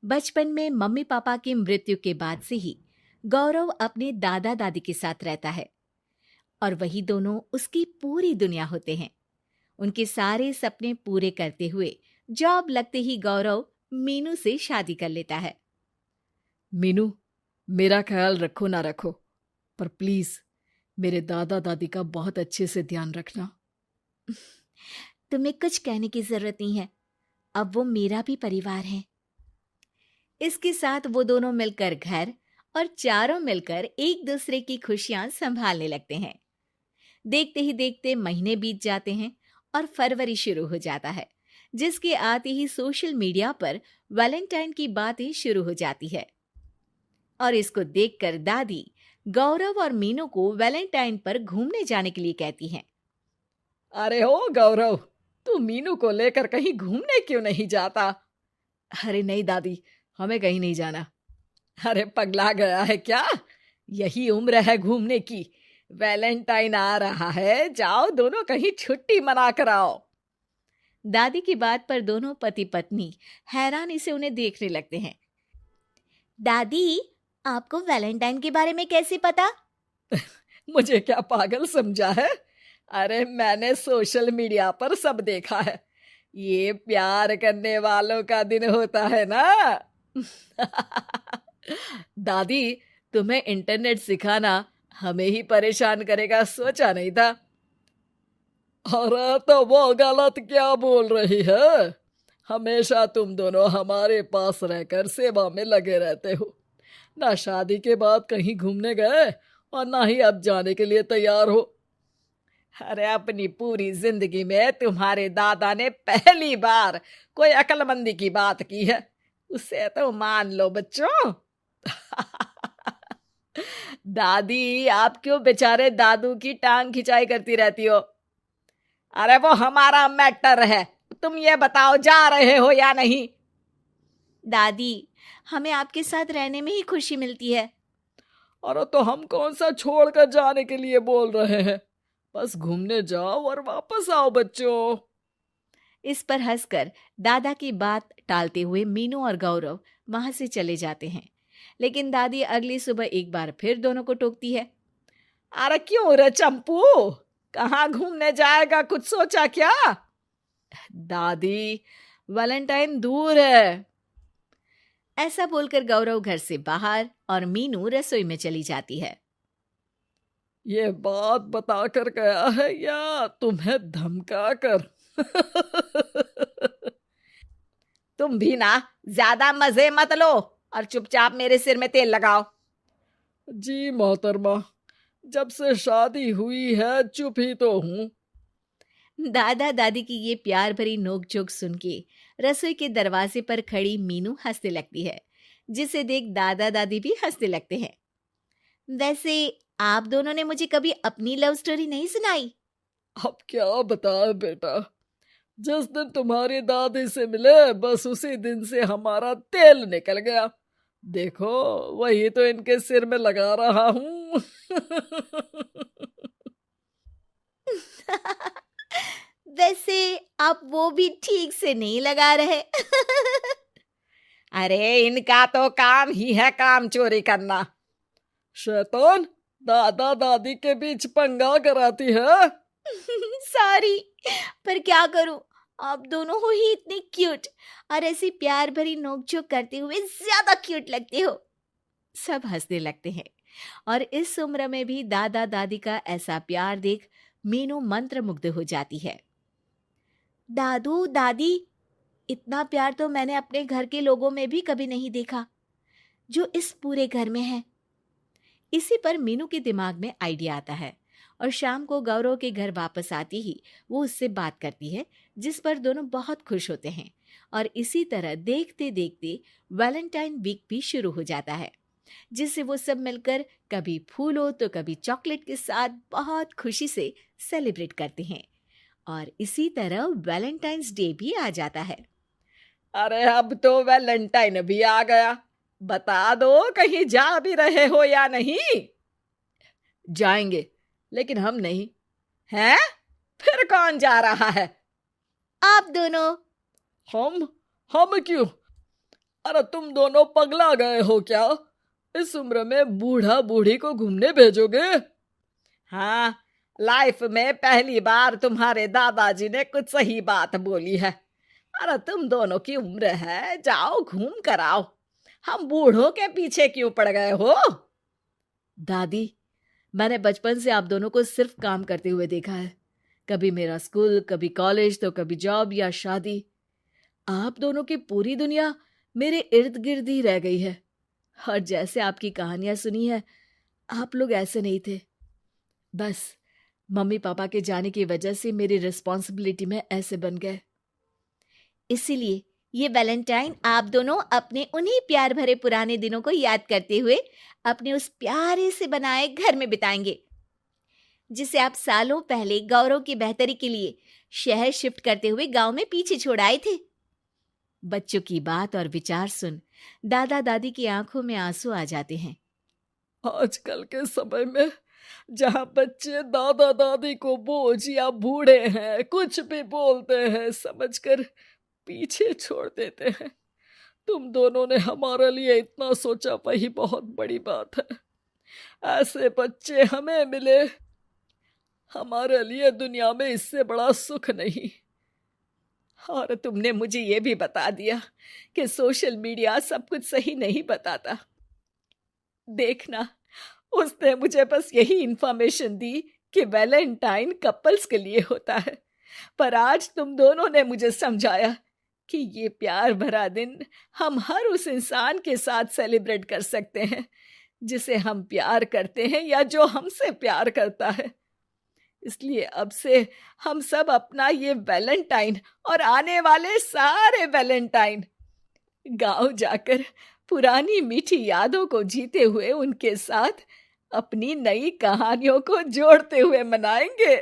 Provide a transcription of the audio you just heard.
बचपन में mummy papa की मृत्यु के बाद से ही गौरव अपने दादा दादी के साथ रहता है और वही दोनों उसकी पूरी दुनिया होते हैं। उनके सारे सपने पूरे करते हुए जॉब लगते ही गौरव मीनू से शादी कर लेता है। मीनू, मेरा ख्याल रखो ना रखो, पर प्लीज मेरे दादा दादी का बहुत अच्छे से ध्यान रखना। तुम्हें कुछ कहने की जरूरत नहीं है, अब वो मेरा भी परिवार है। इसके साथ वो दोनों मिलकर घर और चारों मिलकर एक दूसरे की खुशियां संभालने लगते हैं। देखते ही देखते महीने बीत जाते हैं और फरवरी शुरू हो जाता है, जिसके आते ही सोशल मीडिया पर वैलेंटाइन की बातें शुरू हो जाती है। और इसको देखकर दादी गौरव और मीनू को वैलेंटाइन पर घूमने जाने के लिए कहती हैं। अरे ओ गौरव, तू मीनू को लेकर कहीं घूमने क्यों नहीं जाता? अरे नहीं दादी, हमें कहीं नहीं जाना। अरे पगला गया है क्या? यही उम्र है घूमने की। वैलेंटाइन आ रहा है, जाओ दोनों कहीं छुट्टी मना कर आओ। दादी की बात पर दोनों पति पत्नी हैरानी से उन्हें देखने लगते हैं। दादी, आपको वैलेंटाइन के बारे में कैसे पता? मुझे क्या पागल समझा है? अरे मैंने सोशल मीडिया पर सब देखा है। ये प्यार करने वालों का दिन होता है ना। दादी, तुम्हें इंटरनेट सिखाना हमें ही परेशान करेगा, सोचा नहीं था। अरे तो वो गलत क्या बोल रही है? हमेशा तुम दोनों हमारे पास रहकर सेवा में लगे रहते हो। ना शादी के बाद कहीं घूमने गए और ना ही अब जाने के लिए तैयार हो। अरे अपनी पूरी जिंदगी में तुम्हारे दादा ने पहली बार कोई अक्लमंदी की बात की है, उसे तो मान लो बच्चों। दादी, आप क्यों बेचारे दादू की टांग खिंचाई करती रहती हो? अरे वो हमारा मैटर है, तुम ये बताओ जा रहे हो या नहीं? दादी, हमें आपके साथ रहने में ही खुशी मिलती है। अरे तो हम कौन सा छोड़कर जाने के लिए बोल रहे हैं? बस घूमने जाओ और वापस आओ बच्चों। इस पर हंसकर दादा की बात टालते हुए मीनू और गौरव वहां से चले जाते हैं। लेकिन दादी अगली सुबह एक बार फिर दोनों को टोकती है। अरे क्यों रे चंपू, कहाँ घूमने जाएगा, कुछ सोचा क्या? दादी, वैलेंटाइन दूर है। ऐसा बोलकर गौरव घर से बाहर और मीनू रसोई में चली जाती है। ये बात बता कर गया है या तुम्हें धमका कर? तुम भी ना ज्यादा मजे मत लो और चुपचाप मेरे सिर में तेल लगाओ। जी मोहतरमा, जब से शादी हुई है चुप ही तो हूँ। दादा दादी की ये प्यार भरी नोकझोंक सुन के रसोई के दरवाजे पर खड़ी मीनू हंसने लगती है, जिसे देख दादा दादी भी हंसने लगते हैं। वैसे आप दोनों ने मुझे कभी अपनी लव स्टोरी नहीं सुनाई। अब क्या बताए बेटा, जिस दिन तुम्हारी दादी से मिले बस उसी दिन से हमारा तेल निकल गया। देखो वही तो इनके सिर में लगा रहा हूँ। वैसे आप वो भी ठीक से नहीं लगा रहे। अरे इनका तो काम ही है काम चोरी करना। शैतान, दादा दादी के बीच पंगा कराती है। सॉरी, पर क्या करूं, आप दोनों हो ही इतने क्यूट और ऐसी प्यार भरी नोकझोंक करते हुए ज्यादा क्यूट लगते हो। सब हंसने लगते हैं और इस उम्र में भी दादा दादी का ऐसा प्यार देख मीनू मंत्रमुग्ध हो जाती है। दादू दादी, इतना प्यार तो मैंने अपने घर के लोगों में भी कभी नहीं देखा जो इस पूरे घर में है। इसी पर मीनू के दिमाग में आइडिया आता है और शाम को गौरव के घर वापस आती ही वो उससे बात करती है, जिस पर दोनों बहुत खुश होते हैं। और इसी तरह देखते देखते वैलेंटाइन वीक भी शुरू हो जाता है, जिसे वो सब मिलकर कभी फूलों तो कभी चॉकलेट के साथ बहुत खुशी से सेलिब्रेट करते हैं। और इसी तरह वैलेंटाइंस डे भी आ जाता है। अरे अब तो वैलेंटाइन भी आ गया, बता दो कहीं जा भी रहे हो या नहीं? जाएंगे, लेकिन हम नहीं। हैं? फिर कौन जा रहा है? आप दोनों। हम क्यों? अरे तुम दोनों पगला गए हो क्या? इस उम्र में बूढ़ा बूढ़ी को घूमने भेजोगे? हाँ, लाइफ में पहली बार तुम्हारे दादाजी ने कुछ सही बात बोली है। अरे तुम दोनों की उम्र है, जाओ घूम कर आओ। हम बूढ़ों के पीछे क्यों पड़ गए हो? दादी, मैंने बचपन से आप दोनों को सिर्फ काम करते हुए देखा है। कभी मेरा स्कूल, कभी कॉलेज, तो कभी जॉब या शादी। आप दोनों की पूरी दुनिया मेरे इर्द गिर्द ही रह गई है। और जैसे आपकी कहानियां सुनी है, आप लोग ऐसे नहीं थे। बस मम्मी पापा के जाने की वजह से मेरी रिस्पॉन्सिबिलिटी में ऐसे बन गए। इसीलिए ये वैलेंटाइन आप दोनों अपने उन्हीं प्यार भरे पुराने दिनों को याद करते हुए अपने उस प्यारे से बनाए घर में बिताएंगे, जिसे आप सालों पहले गौरव की बेहतरी के लिए शहर शिफ्ट करते हुए गांव में पीछे छोड़ आए थे। बच्चों की बात और विचार सुन दादा दादी की आंखों में आंसू आ जाते हैं। आजकल के समय में जहाँ बच्चे दादा दादी को बोझ या बूढ़े हैं कुछ भी बोलते हैं समझकर पीछे छोड़ देते हैं। तुम दोनों ने हमारे लिए इतना सोचा, वही बहुत बड़ी बात है। ऐसे बच्चे हमें मिले, हमारे लिए दुनिया में इससे बड़ा सुख नहीं। और तुमने मुझे ये भी बता दिया कि सोशल मीडिया सब कुछ सही नहीं बताता। देखना, उसने मुझे बस यही इंफॉर्मेशन दी कि वैलेंटाइन कपल्स के लिए होता है, पर आज तुम दोनों ने मुझे समझाया कि ये प्यार भरा दिन हम हर उस इंसान के साथ सेलिब्रेट कर सकते हैं जिसे हम प्यार करते हैं या जो हमसे प्यार करता है। इसलिए अब से हम सब अपना ये वैलेंटाइन और आने वाले सारे वैलेंटाइन गांव जाकर पुरानी मीठी यादों को जीते हुए उनके साथ अपनी नई कहानियों को जोड़ते हुए मनाएंगे।